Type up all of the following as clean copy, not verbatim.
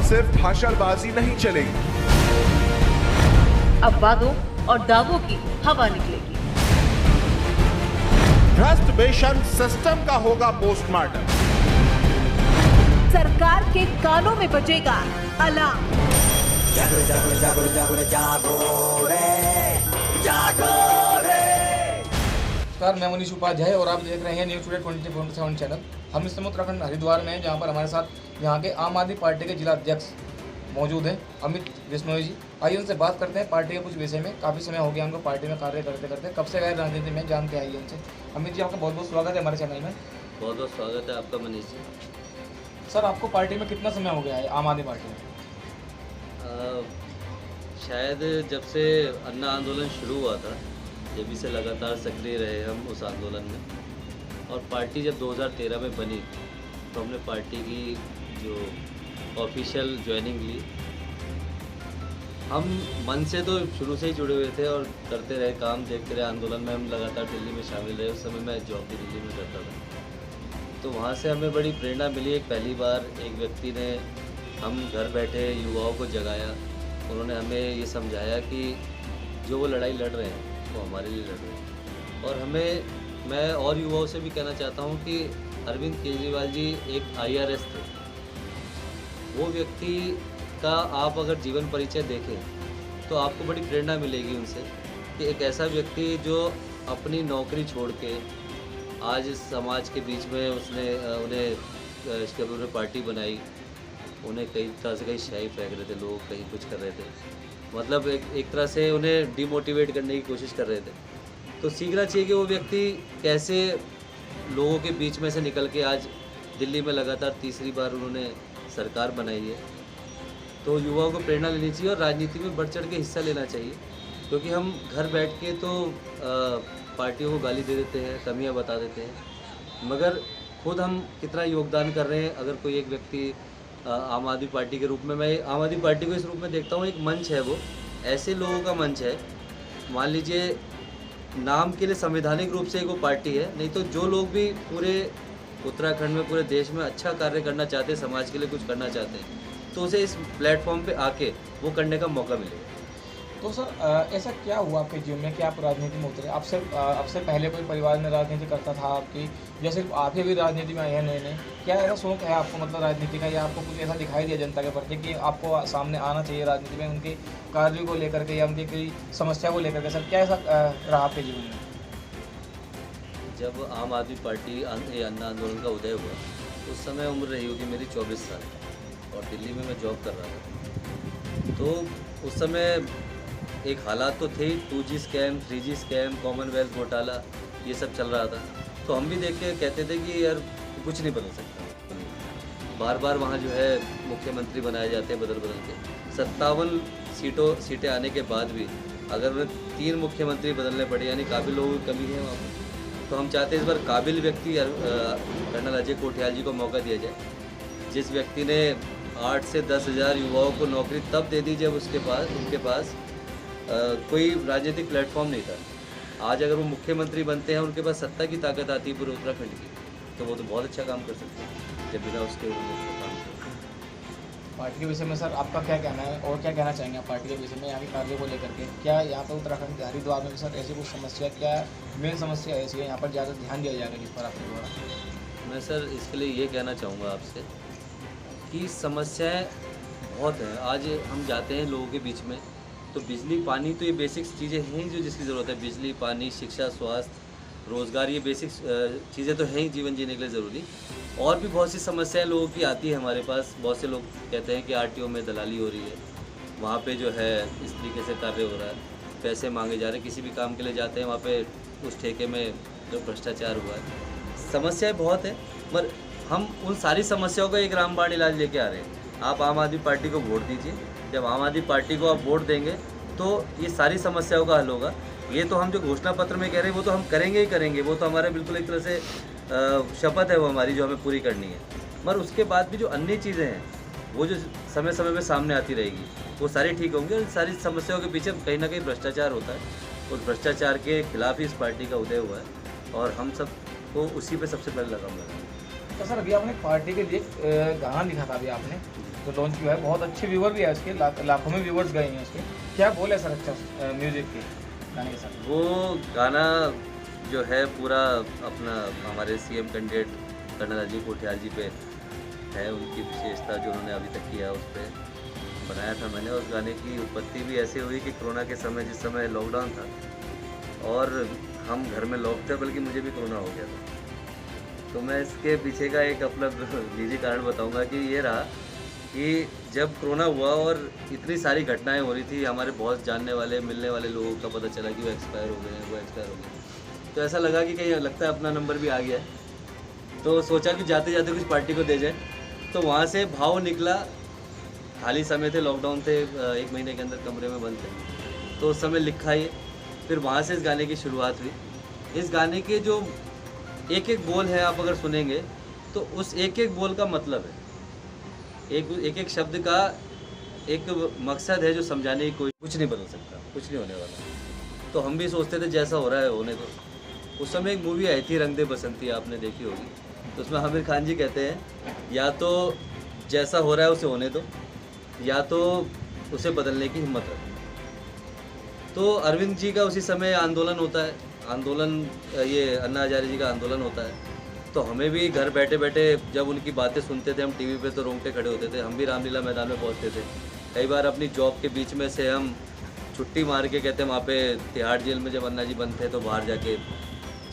सिर्फ भाषणबाजी नहीं चलेगी। अब वादों और दावों की हवा निकलेगी। भ्रष्ट बेशन सिस्टम का होगा पोस्टमार्टम। सरकार के कानों में बजेगा अलार्म। जागो जागो जागो जागो जागो रे, जागो रे। नमस्कार, मैं मनीष उपाध्याय और आप देख रहे हैं न्यूज़ टुडे 24/7 चैनल। हम इस समय उत्तराखंड हरिद्वार में हैं, जहां पर हमारे साथ यहाँ के आम आदमी पार्टी के जिला अध्यक्ष मौजूद हैं, अमित बिश्नोई जी। आइए उनसे बात करते हैं पार्टी के कुछ विषय में। काफ़ी समय हो गया उनको पार्टी में कार्य करते करते, कब से गए राजनीति में, जानते आइए उनसे। अमित जी, आपका बहुत बहुत स्वागत है हमारे चैनल में। बहुत बहुत स्वागत है आपका मनीष जी। सर, आपको पार्टी में कितना समय हो गया है, आम आदमी पार्टी में? शायद जब से अन्ना आंदोलन शुरू हुआ था, जब से लगातार सक्रिय रहे हम उस आंदोलन में। और पार्टी जब 2013 में बनी तो हमने पार्टी की जो ऑफिशियल ज्वाइनिंग ली। हम मन से तो शुरू से ही जुड़े हुए थे और करते रहे, काम देखते रहे। आंदोलन में हम लगातार दिल्ली में शामिल रहे। उस समय मैं जॉब भी दिल्ली में करता था, तो वहाँ से हमें बड़ी प्रेरणा मिली। एक पहली बार एक व्यक्ति ने हम घर बैठे युवाओं को जगाया। उन्होंने हमें ये समझाया कि जो वो लड़ाई लड़ रहे हैं वो हमारे लिए लड़ रहे हैं। और मैं और युवाओं से भी कहना चाहता हूँ कि अरविंद केजरीवाल जी एक IRS थे। वो व्यक्ति का आप अगर जीवन परिचय देखें तो आपको बड़ी प्रेरणा मिलेगी उनसे, कि एक ऐसा व्यक्ति जो अपनी नौकरी छोड़ के आज इस समाज के बीच में उन्हें पार्टी बनाई। उन्हें कई तरह से कहीं स्याही फेंक रहे थे लोग, कहीं कुछ कर रहे थे, मतलब एक तरह से उन्हें डिमोटिवेट करने की कोशिश कर रहे थे। तो सीखना चाहिए कि वो व्यक्ति कैसे लोगों के बीच में से निकल के आज दिल्ली में लगातार तीसरी बार उन्होंने सरकार बनाई है। तो युवाओं को प्रेरणा लेनी चाहिए और राजनीति में बढ़ चढ़ के हिस्सा लेना चाहिए, क्योंकि हम घर बैठ के तो पार्टियों को गाली दे देते हैं, कमियां बता देते हैं, मगर खुद हम कितना योगदान कर रहे हैं। अगर कोई एक व्यक्ति आम आदमी पार्टी के रूप में, मैं आम आदमी पार्टी को इस रूप में देखता हूँ, एक मंच है, वो ऐसे लोगों का मंच है। मान लीजिए नाम के लिए संवैधानिक रूप से वो पार्टी है, नहीं तो जो लोग भी पूरे उत्तराखंड में, पूरे देश में अच्छा कार्य करना चाहते हैं, समाज के लिए कुछ करना चाहते हैं, तो उसे इस प्लेटफॉर्म पे आके वो करने का मौका मिलेगा। तो सर, ऐसा क्या हुआ आपके जीवन में कि आप राजनीति में उतरे? आपसे पहले कोई परिवार में राजनीति करता था आपकी, या सिर्फ आप ही भी राजनीति में आए हैं नए? क्या ऐसा शौक है आपको, मतलब राजनीति का, या आपको कुछ ऐसा दिखाई दिया जनता के प्रति कि आपको सामने आना चाहिए राजनीति में, उनके कार्यों को लेकर के या उनकी कोई समस्या को लेकर के? सर, क्या ऐसा रहा आपके जीवन में? जब आम आदमी पार्टी अन्ना आंदोलन का उदय हुआ, उस समय उम्र रही होगी मेरी 24 साल और दिल्ली में मैं जॉब कर रहा था। तो उस समय एक हालात तो थे, 2G scam, 3G scam, Commonwealth घोटाला, ये सब चल रहा था। तो हम भी देख के कहते थे कि यार कुछ नहीं बदल सकता। बार बार वहाँ जो है मुख्यमंत्री बनाए जाते हैं बदल के। 57 सीटें आने के बाद भी अगर उन्हें 3 मुख्यमंत्री बदलने पड़े, यानी काबिल लोगों की कमी है वहाँ पर। तो हम चाहते हैं इस बार काबिल व्यक्ति कर्नल अजय कोठियाल जी को मौका दिया जाए, जिस व्यक्ति ने 8 से 10 हज़ार युवाओं को नौकरी तब दे दी जब उनके पास कोई राजनीतिक प्लेटफॉर्म नहीं था। आज अगर वो मुख्यमंत्री बनते हैं, उनके पास सत्ता की ताकत आती है पूरे उत्तराखंड की, तो वो तो बहुत अच्छा काम कर सकते हैं जब बिना उसके काम करते। पार्टी के विषय में सर आपका क्या कहना है, और क्या कहना चाहेंगे आप पार्टी के विषय में, यहाँ के कार्यों को लेकर के? क्या यहाँ पर उत्तराखंड के हरिद्वार में सर ऐसी कुछ समस्या, क्या मेन समस्या ऐसी है यहाँ पर ज़्यादा ध्यान दिया जाएगा जिस पर आपके द्वारा? मैं सर इसके लिए ये कहना चाहूँगा आपसे कि समस्याएँ बहुत हैं। आज हम जाते हैं लोगों के बीच में, तो बिजली, पानी, तो ये बेसिक चीज़ें हैं जो जिसकी ज़रूरत है। बिजली, पानी, शिक्षा, स्वास्थ्य, रोज़गार, ये बेसिक चीज़ें तो हैं ही जीवन जीने के लिए ज़रूरी। और भी बहुत सी समस्याएं लोगों की आती है हमारे पास। बहुत से लोग कहते हैं कि RTO में दलाली हो रही है, वहाँ पे जो है इस तरीके से कार्य हो रहा है, पैसे मांगे जा रहे हैं। किसी भी काम के लिए जाते हैं, वहाँ पे उस ठेके में जो भ्रष्टाचार हुआ है। समस्याएँ बहुत हैं, पर हम उन सारी समस्याओं का एक रामबाण इलाज लेके आ रहे हैं। आप आम आदमी पार्टी को वोट दीजिए। जब आम आदमी पार्टी को आप वोट देंगे तो ये सारी समस्याओं का हल होगा। ये तो हम जो घोषणा पत्र में कह रहे हैं वो तो हम करेंगे ही करेंगे, वो तो हमारे बिल्कुल एक तरह से शपथ है वो हमारी, जो हमें पूरी करनी है। मगर उसके बाद भी जो अन्य चीज़ें हैं वो जो समय समय में सामने आती रहेगी, वो सारी ठीक होंगी। और सारी समस्याओं के पीछे कहीं ना कहीं भ्रष्टाचार होता है। उस भ्रष्टाचार के खिलाफ ही इस पार्टी का उदय हुआ है और हम सब को उसी पे सबसे पहले लगाम लगाएंगे। तो सर अभी आपने पार्टी के लिए गाना लिखा था, अभी आपने जो लॉन्च किया है, बहुत अच्छे व्यूवर भी है उसके, लाखों में व्यूवर्स गए हैं उसके। क्या बोल है सर अच्छा म्यूजिक के गाने के साथ? वो गाना जो है पूरा अपना हमारे CM candidate colonel Ajay Kothiyal ji पे है, उनकी विशेषता जो उन्होंने अभी तक किया उस पर बनाया था मैंने। उस गाने की उत्पत्ति भी ऐसे हुई कि कोरोना के समय, जिस समय लॉकडाउन था और हम घर में लॉक थे, बल्कि मुझे भी कोरोना हो गया था, तो मैं इसके पीछे का एक अपना निजी कारण बताऊंगा कि ये रहा कि जब कोरोना हुआ और इतनी सारी घटनाएं हो रही थी, हमारे बहुत जानने वाले मिलने वाले लोगों का पता चला कि वो एक्सपायर हो गए हैं, वो एक्सपायर हो गए, तो ऐसा लगा कि कहीं लगता है अपना नंबर भी आ गया है, तो सोचा कि जाते जाते कुछ पार्टी को दे जाए। तो वहाँ से भाव निकला, खाली समय थे, लॉकडाउन थे, 1 महीने के अंदर कमरे में बंद थे, तो उस समय लिखा ये, फिर वहाँ से इस गाने की शुरुआत हुई। इस गाने के जो एक एक बोल है, आप अगर सुनेंगे तो उस एक एक बोल का मतलब है, एक एक शब्द का एक मकसद है जो समझाने की कोई कुछ नहीं बदल सकता, कुछ नहीं होने वाला। तो हम भी सोचते थे जैसा हो रहा है होने दो। उस समय एक मूवी आई थी रंग दे बसंती, आपने देखी होगी, तो उसमें आमिर खान जी कहते हैं या तो जैसा हो रहा है उसे होने दो, या तो उसे बदलने की हिम्मत रखो। तो अरविंद जी का उसी समय आंदोलन होता है, आंदोलन ये अन्ना हजारे जी का आंदोलन होता है, तो हमें भी घर बैठे बैठे जब उनकी बातें सुनते थे हम टीवी पे, तो रोंगटे खड़े होते थे। हम भी रामलीला मैदान में पहुंचते थे, कई बार अपनी जॉब के बीच में से हम छुट्टी मार के, कहते हैं वहाँ पे तिहाड़ जेल में जब अन्ना जी बंद थे तो बाहर जाके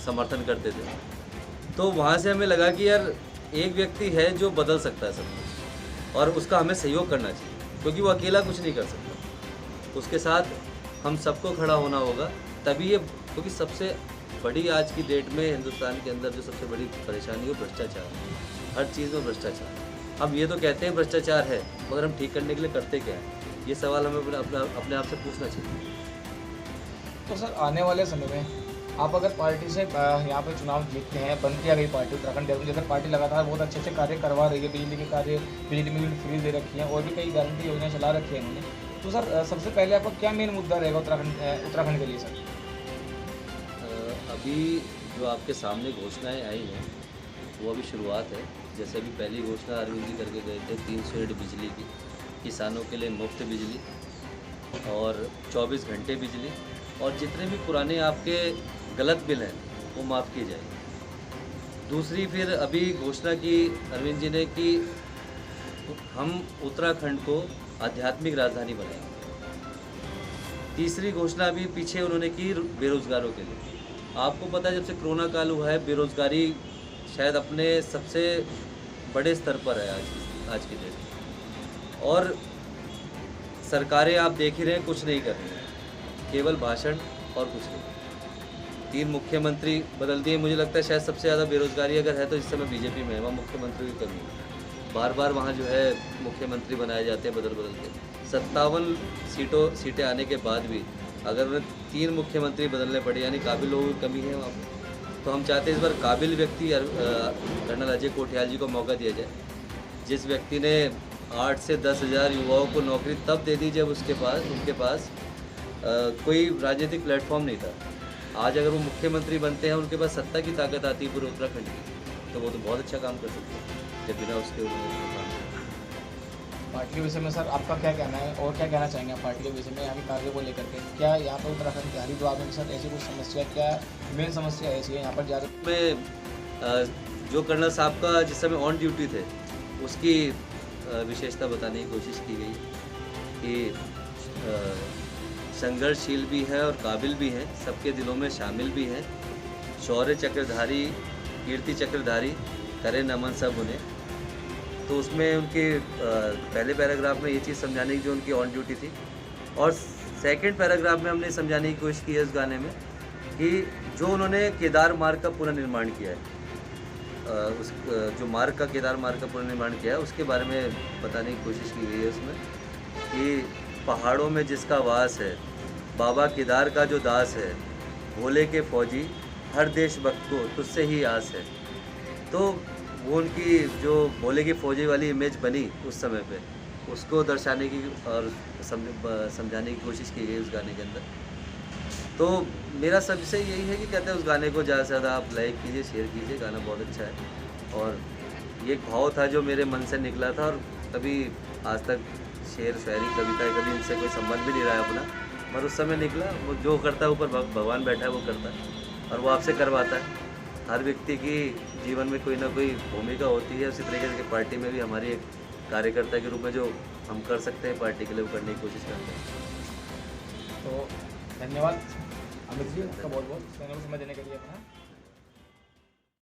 समर्थन करते थे। तो वहाँ से हमें लगा कि यार एक व्यक्ति है जो बदल सकता है सब कुछ, और उसका हमें सहयोग करना चाहिए, क्योंकि वो अकेला कुछ नहीं कर सकता, उसके साथ हम सबको खड़ा होना होगा, तभी ये, क्योंकि सबसे बड़ी आज की डेट में हिंदुस्तान के अंदर जो सबसे बड़ी परेशानी है वो भ्रष्टाचार है, हर चीज़ में भ्रष्टाचार। हम ये तो कहते हैं भ्रष्टाचार है, मगर हम ठीक करने के लिए करते क्या है, ये सवाल हमें अपने आप से पूछना चाहिए। तो सर आने वाले समय में आप अगर पार्टी से यहाँ पे चुनाव जीतते हैं, बनती आ गई पार्टी उत्तराखंड डेवलपमेंट, जैसे पार्टी लगातार बहुत अच्छे अच्छे कार्य करवा रही है, बिजली के कार्य, बिजली में फ्री दे रखी है और भी कई गारंटी योजनाएं चला रखी है इन्होंने, तो सर सबसे पहले आपका क्या मेन मुद्दा रहेगा उत्तराखंड के लिए सर? अभी जो आपके सामने घोषणाएं आई हैं वो अभी शुरुआत है। जैसे अभी पहली घोषणा अरविंद जी करके गए थे 300 यूनिट बिजली की, किसानों के लिए मुफ्त बिजली और 24 घंटे बिजली, और जितने भी पुराने आपके गलत बिल हैं वो माफ़ किए जाएंगे। दूसरी फिर अभी घोषणा की अरविंद जी ने कि हम उत्तराखंड को आध्यात्मिक राजधानी बनाएंगे। तीसरी घोषणा भी पीछे उन्होंने की बेरोजगारों के लिए। आपको पता है जब से कोरोना काल हुआ है, बेरोजगारी शायद अपने सबसे बड़े स्तर पर है आज की डेट में, और सरकारें आप देख ही रहे हैं कुछ नहीं कर रही हैं, केवल भाषण और कुछ नहीं। 3 मुख्यमंत्री बदल दिए, मुझे लगता है शायद सबसे ज़्यादा बेरोजगारी अगर है तो इस समय बीजेपी में है, वहाँ मुख्यमंत्री की कमी है, बार बार वहाँ जो है मुख्यमंत्री बनाए जाते हैं बदल के। 57 सीटें आने के बाद भी अगर उन्हें 3 मुख्यमंत्री बदलने पड़े, यानी काबिल लोगों की कमी है वहाँ पर। तो हम चाहते हैं इस बार काबिल व्यक्ति कर्नल अजय कोठियाल जी को मौका दिया जाए, जिस व्यक्ति ने 8 से 10 हज़ार युवाओं को नौकरी तब दे दी जब उनके पास कोई राजनीतिक प्लेटफॉर्म नहीं था। आज अगर वो मुख्यमंत्री बनते हैं, उनके पास सत्ता की ताकत आती है पूरे उत्तराखंड की, तो वो तो बहुत अच्छा काम कर सकते हैं जब बिना उसके पार्टी के विषय में सर आपका क्या कहना है और क्या कहना चाहेंगे आप पार्टी के विषय में, यहाँ के कार्य को लेकर के? क्या यहाँ पर उत्तराखंड के हरिद्वार में सर ऐसी कुछ समस्या, क्या मेन समस्या ऐसी है यहाँ पर ज़्यादा में? जो कर्नल साहब का जिस समय ऑन ड्यूटी थे उसकी विशेषता बताने की कोशिश की गई कि संघर्षशील भी है और काबिल भी हैं, सबके दिलों में शामिल भी हैं, शौर्य चक्रधारी, कीर्ति चक्रधारी, करे नमन सब उन्हें। तो उसमें उनके पहले पैराग्राफ में ये चीज़ समझाने की जो उनकी ऑन ड्यूटी थी, और सेकंड पैराग्राफ में हमने समझाने की कोशिश की है इस गाने में कि जो उन्होंने केदार मार्ग का पुनर्निर्माण किया है, जो मार्ग का केदार मार्ग का पुनर्निर्माण किया है उसके बारे में बताने की कोशिश की गई है उसमें कि पहाड़ों में जिसका वास है, बाबा केदार का जो दास है, भोले के फौजी हर देशभक्त को तुझसे ही आस है। तो वो उनकी जो भोले की फौजी वाली इमेज बनी उस समय पे, उसको दर्शाने की और समझाने की कोशिश की गई उस गाने के अंदर। तो मेरा सबसे यही है कि कहते हैं उस गाने को ज़्यादा से ज़्यादा आप लाइक कीजिए, शेयर कीजिए, गाना बहुत अच्छा है और ये एक भाव था जो मेरे मन से निकला था, और कभी आज तक शेर शायरी कविता कभी इनसे कोई संबंध भी नहीं रहा है अपना, पर उस समय निकला। वो जो करता है ऊपर भगवान बैठा है वो करता है, और वो आपसे करवाता है। हर व्यक्ति की जीवन में कोई ना कोई भूमिका होती है, उसी तरीके से पार्टी में भी हमारी एक कार्यकर्ता के रूप में जो हम कर सकते हैं पार्टी के लिए वो करने की कोशिश करते हैं। तो धन्यवाद अमित जी, आपका बहुत बहुत समय देने के लिए अपना।